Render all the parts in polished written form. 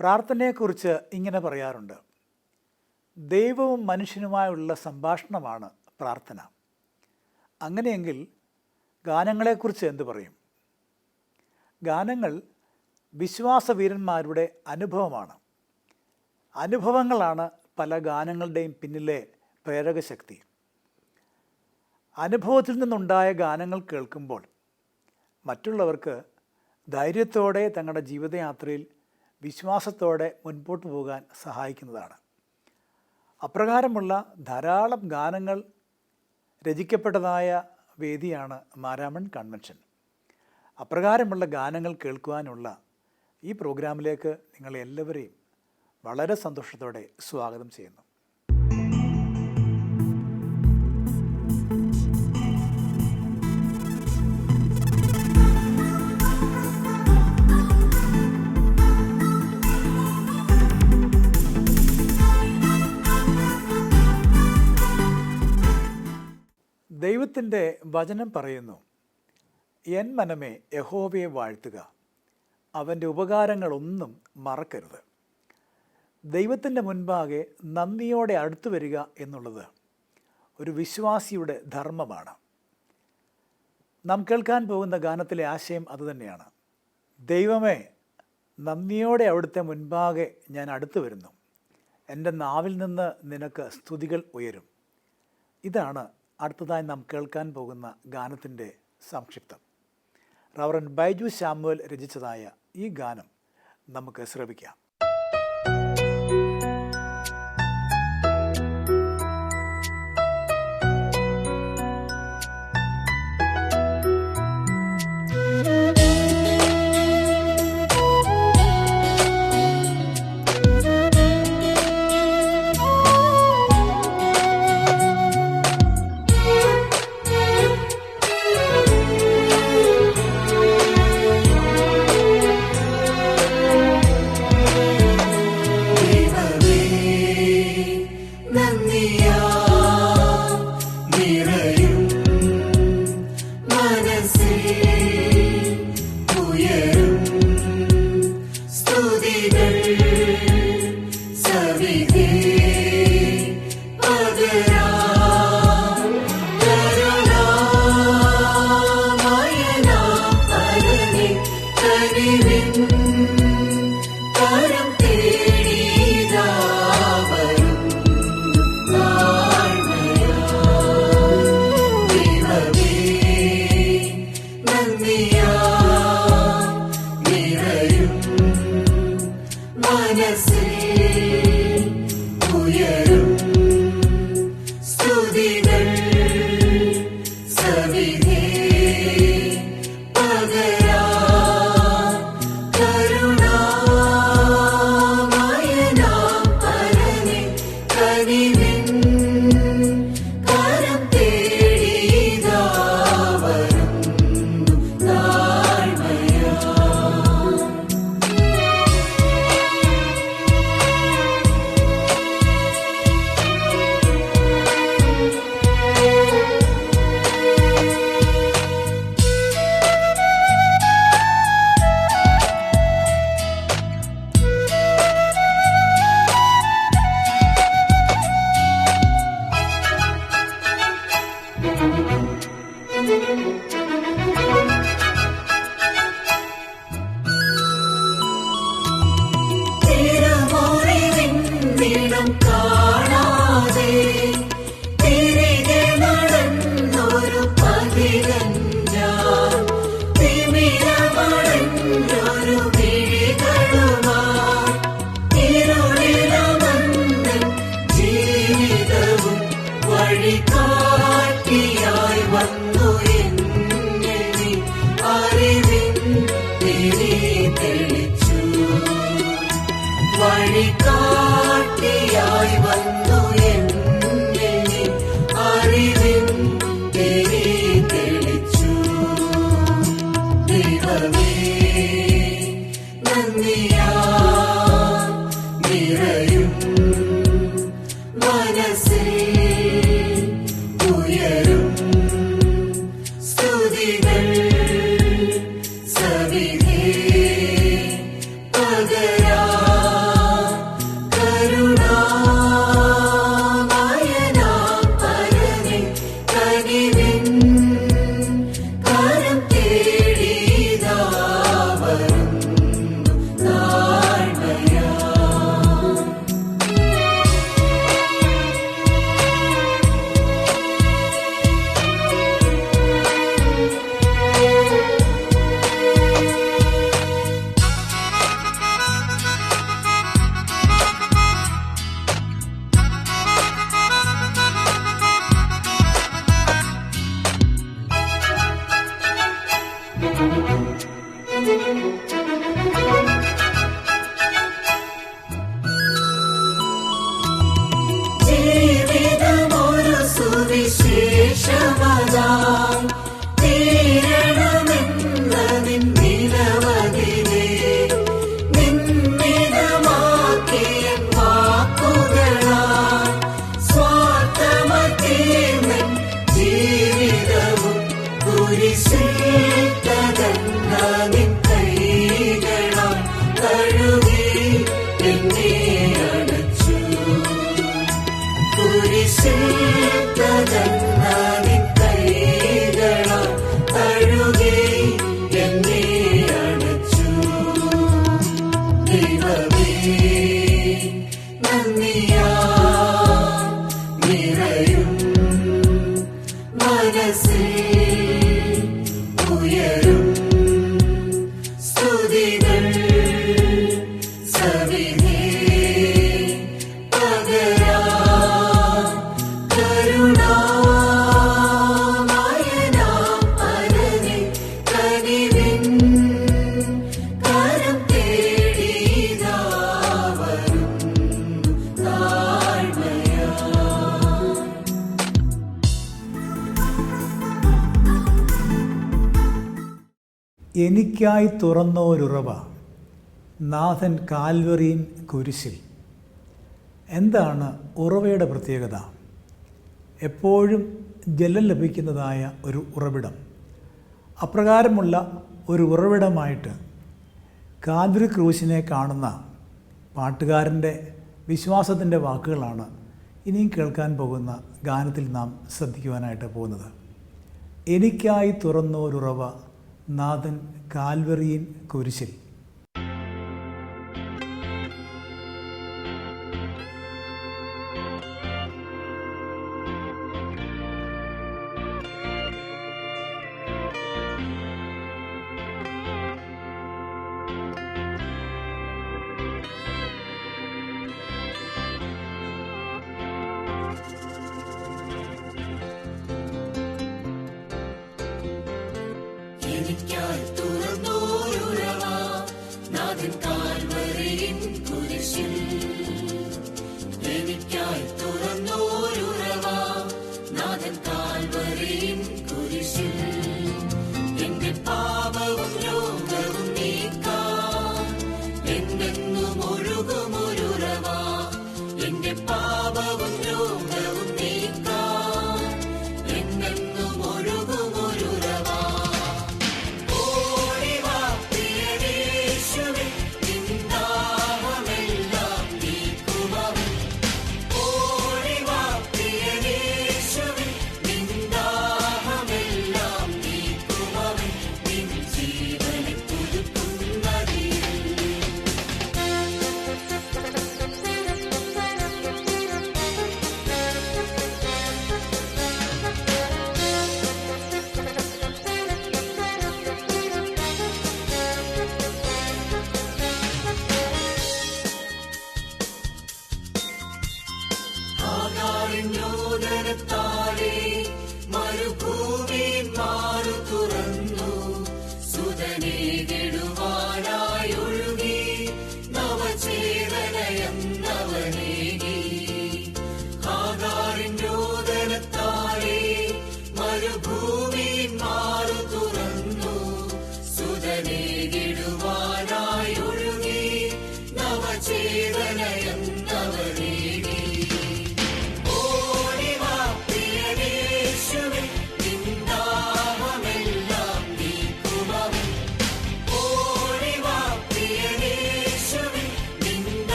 പ്രാർത്ഥനയെക്കുറിച്ച് ഇങ്ങനെ പറയാറുണ്ട്, ദൈവവും മനുഷ്യനുമായുള്ള സംഭാഷണമാണ് പ്രാർത്ഥന. അങ്ങനെയെങ്കിൽ ഗാനങ്ങളെക്കുറിച്ച് എന്തു പറയും? ഗാനങ്ങൾ വിശ്വാസവീരന്മാരുടെ അനുഭവമാണ്. അനുഭവങ്ങളാണ് പല ഗാനങ്ങളുടെയും പിന്നിലെ പ്രേരകശക്തി. അനുഭവത്തിൽ നിന്നുണ്ടായ ഗാനങ്ങൾ കേൾക്കുമ്പോൾ മറ്റുള്ളവർക്ക് ധൈര്യത്തോടെ തങ്ങളുടെ ജീവിതയാത്രയിൽ വിശ്വാസത്തോടെ മുൻപോട്ട് പോകാൻ സഹായിക്കുന്നതാണ്. അപ്രകാരമുള്ള ധാരാളം ഗാനങ്ങൾ രചിക്കപ്പെട്ടതായ വേദിയാണ് മാരാമൺ കൺവെൻഷൻ. അപ്രകാരമുള്ള ഗാനങ്ങൾ കേൾക്കുവാനുള്ള ഈ പ്രോഗ്രാമിലേക്ക് നിങ്ങളെല്ലാവരെയും വളരെ സന്തോഷത്തോടെ സ്വാഗതം ചെയ്യുന്നു. ദൈവത്തിൻ്റെ വചനം പറയുന്നു, എൻ മനമേ യഹോവയെ വാഴ്ത്തുക, അവൻ്റെ ഉപകാരങ്ങളൊന്നും മറക്കരുത്. ദൈവത്തിൻ്റെ മുൻപാകെ നന്ദിയോടെ അടുത്തു വരിക എന്നുള്ളത് ഒരു വിശ്വാസിയുടെ ധർമ്മമാണ്. നാം കേൾക്കാൻ പോകുന്ന ഗാനത്തിലെ ആശയം അതുതന്നെയാണ്. ദൈവമേ, നന്ദിയോടെ അവിടുത്തെ മുൻപാകെ ഞാൻ അടുത്തു വരുന്നു, എൻ്റെ നാവിൽ നിന്ന് നിനക്ക് സ്തുതികൾ ഉയരും. ഇതാണ് അടുത്തതായി നാം കേൾക്കാൻ പോകുന്ന ഗാനത്തിൻ്റെ സംക്ഷിപ്തം. റവറൻ ബൈജു ശാമുവൽ രചിച്ചതായ ഈ ഗാനം നമുക്ക് ശ്രവിക്കാം. സുവിശേഷമതാം തീരണമെന്ന നിന്നിലവതിനെ നിന്നിതമാക്കിയ വാക്കുകളാൽ സ്വാർത്ഥമതീർന്ന ജീവിതവും കുരിശിൽ തകർന്ന നിൻ കൈകളാൽ കഴുകി എന്നെ അടച്ചു. കുരിശിൽ തകർന്ന നിൻ കൈകളാൽ കഴുകി എന്നെ അടച്ചു. ദൈവമേ നന്ദിയാ നിറയും മനസ്സിൽ ഉയരും സ്തുതികൾ സവിധേ പകരാം കരുണാമയനാം പരനെ കനിവിൻ കരം തേടിയിതാ വരുന്നു താഴ്മയാ. എനിക്കായി തുറന്നോരുറവ നാഥൻ കാൽവറിയിൻ കുരിശിൽ. എന്താണ് ഉറവയുടെ പ്രത്യേകത? എപ്പോഴും ജലം ലഭിക്കുന്നതായ ഒരു ഉറവിടം. അപ്രകാരമുള്ള ഒരു ഉറവിടമായിട്ട് കാൽവറി ക്രൂശിനെ കാണുന്ന പാട്ടുകാരൻ്റെ വിശ്വാസത്തിൻ്റെ വാക്കുകളാണ് ഇനിയും കേൾക്കാൻ പോകുന്ന ഗാനത്തിൽ നാം ശ്രദ്ധിക്കുവാനായിട്ട് പോകുന്നത്. എനിക്കായി തുറന്നോരുറവ നാഥൻ കാൽവറിയിൻ കുരിശിൽ. എനിക്കായി തുറന്നോരുറവ നാഥൻ കാൽവറിയിൻ കുരിശിൽ. എനിക്കായി തുറന്നോരുറവ നാഥൻ കാൽവറിയിൻ കുരിശിൽ. എന്റെ പാപവും രോഗവും നീക്കാൻ എന്നെന്നും ഒഴുകുമൊരുറവ. എന്റെ പാപവും രോഗവും നീക്കാൻ എന്നെന്നും ഒഴുകുമൊരുറവ. ോദരത്താലേ മരുഭൂമി മാറു തുറന്നു. സുതനെ കെടുവാനായി ഒഴുകി നവചേതനയെന്നവനേകി. ഹാഗാറിൻ രോദനത്താലേ മരുഭൂമി മാറു തുറന്നു. സുതനെ കെടുവാനായി ഒഴുകി നവചേതനയെന്നവനേകി. ഓടിവാ പ്രിയ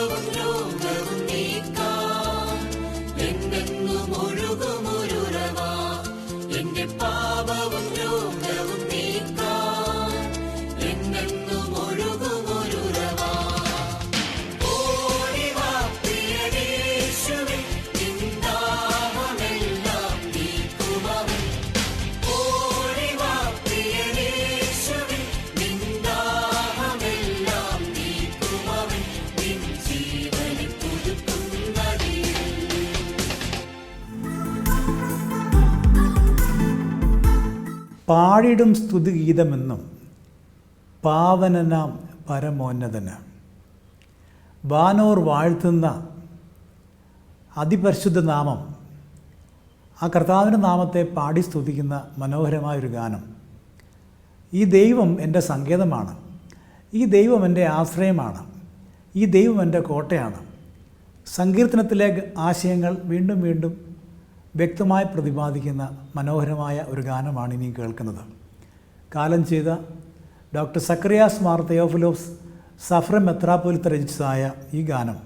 പാപവും രോഗവും നീക്കാൻ എന്നെന്നും ഒഴുകുമൊരുറവ. എന്റെ പാപവും രോഗവും നീക്കാൻ എന്നെന്നും ഒഴുകുമൊരുറവ. ഓടിവാ പ്രിയനേശുവേ, നിൻ ദാഹമെല്ലാം നീക്കുമവൻ. ഓടിവാ പ്രിയനേശുവേ, നിൻ ദാഹമെല്ലാം നീക്കുമവൻ. നിൻ ജീവനെ പുതുക്കും നദിയിൽ. പാടിടും സ്തുതിഗീതമെന്നും പാവനനാം പരമോന്നതന്. വാനോർ വാഴ്ത്തുന്ന അതിപരിശുദ്ധ നാമം, ആ കർത്താവിൻ്റെ നാമത്തെ പാടി സ്തുതിക്കുന്ന മനോഹരമായൊരു ഗാനം. ഈ ദൈവം എൻ്റെ സങ്കേതമാണ്, ഈ ദൈവം എൻ്റെ ആശ്രയമാണ്, ഈ ദൈവം എൻ്റെ കോട്ടയാണ്. സങ്കീർത്തനത്തിലെ ആശയങ്ങൾ വീണ്ടും വീണ്ടും വ്യക്തമായി പ്രതിപാദിക്കുന്ന മനോഹരമായ ഒരു ഗാനമാണ് ഇനി കേൾക്കുന്നത്. കാലം ചെയ്ത ഡോക്ടർ സക്കറിയാസ് മാർ തെയോഫിലോസ് സഫ്ര മെത്രാപ്പൊലിത്ത രചിച്ചതായ ഈ ഗാനം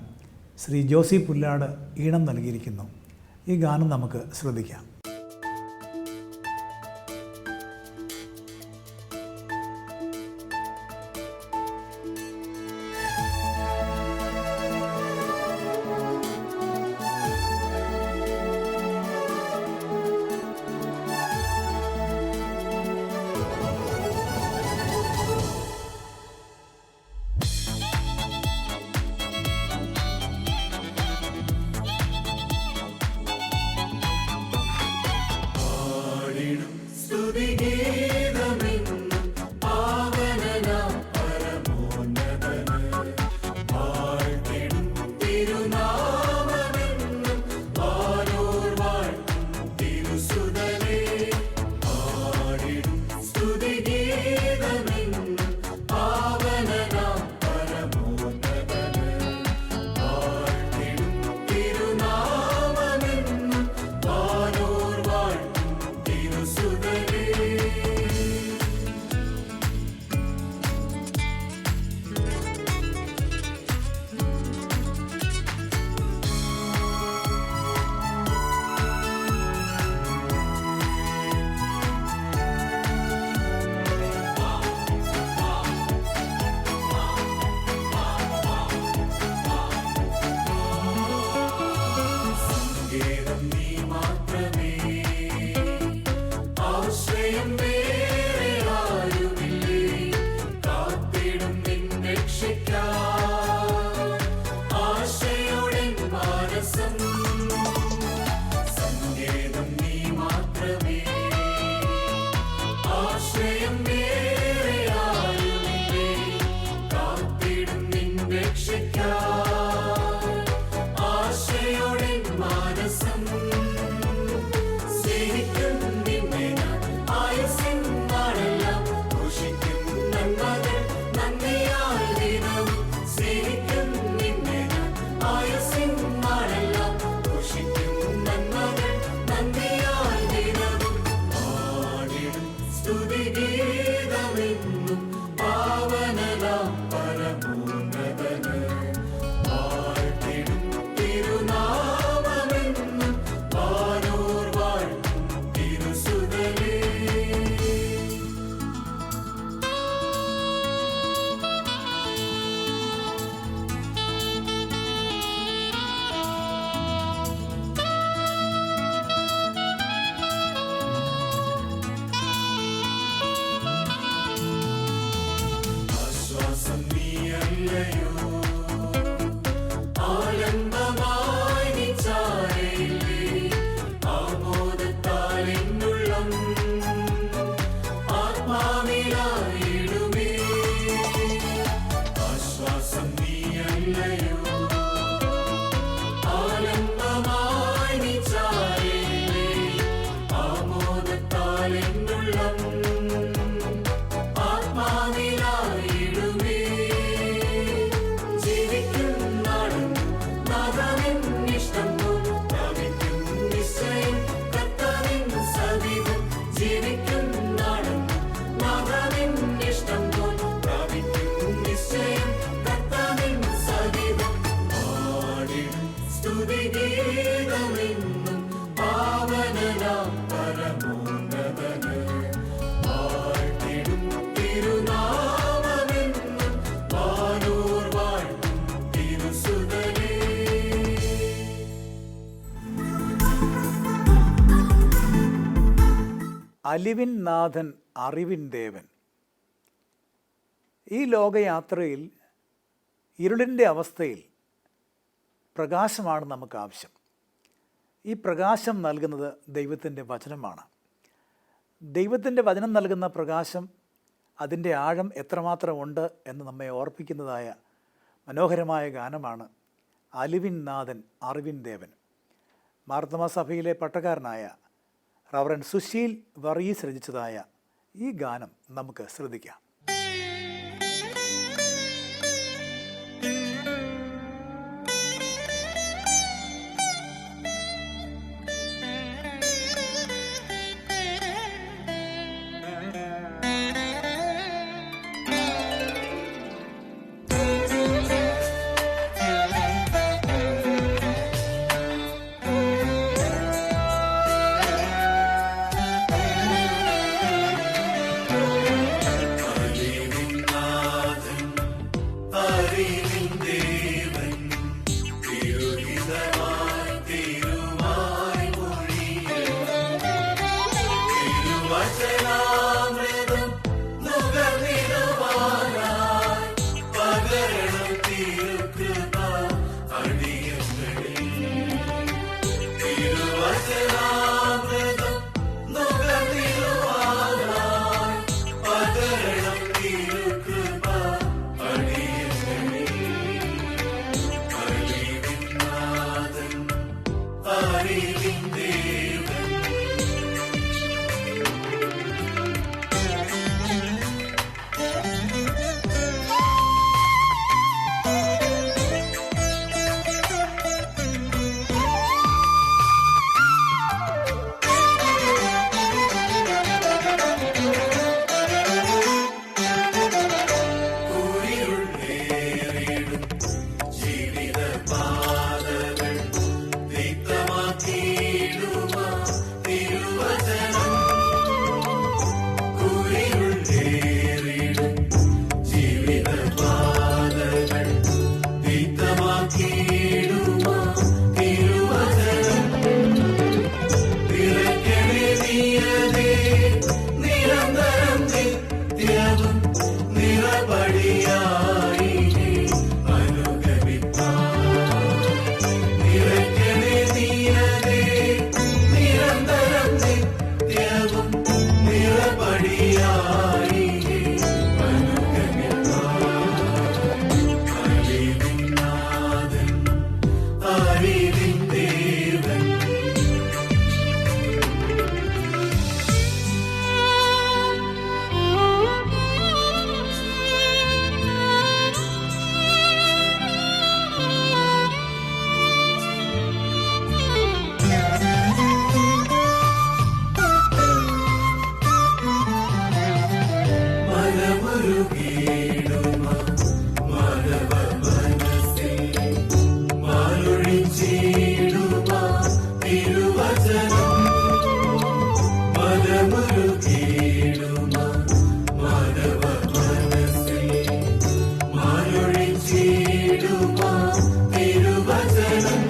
ശ്രീ ജോസി പുല്ലാട് ഈണം നൽകിയിരിക്കുന്നു. ഈ ഗാനം നമുക്ക് ശ്രദ്ധിക്കാം. ഗീതമെന്നും പാവനനാം പരമോന്നതന് വാഴ്ത്തിടും തിരുനാമമെന്നും വാനോർ വാഴ്ത്തും തിരുസുതനേ. അലിവിൻ നാഥൻ അറിവിൻ ദേവൻ. ഈ ലോകയാത്രയിൽ ഇരുളിൻ്റെ അവസ്ഥയിൽ പ്രകാശമാണ് നമുക്ക് ആവശ്യം. ഈ പ്രകാശം നൽകുന്നത് ദൈവത്തിൻ്റെ വചനമാണ്. ദൈവത്തിൻ്റെ വചനം നൽകുന്ന പ്രകാശം, അതിൻ്റെ ആഴം എത്രമാത്രം ഉണ്ട് എന്ന് നമ്മെ ഓർപ്പിക്കുന്നതായ മനോഹരമായ ഗാനമാണ് അലിവിൻ നാഥൻ അറിവിൻ ദേവൻ. മാർത്തോമാ സഭയിലെ പട്ടക്കാരനായ റവറൻ സുശീൽ വർഗീസ് രചിച്ചതായ ഈ ഗാനം നമുക്ക് ശ്രദ്ധിക്കാം. തിരുവചനം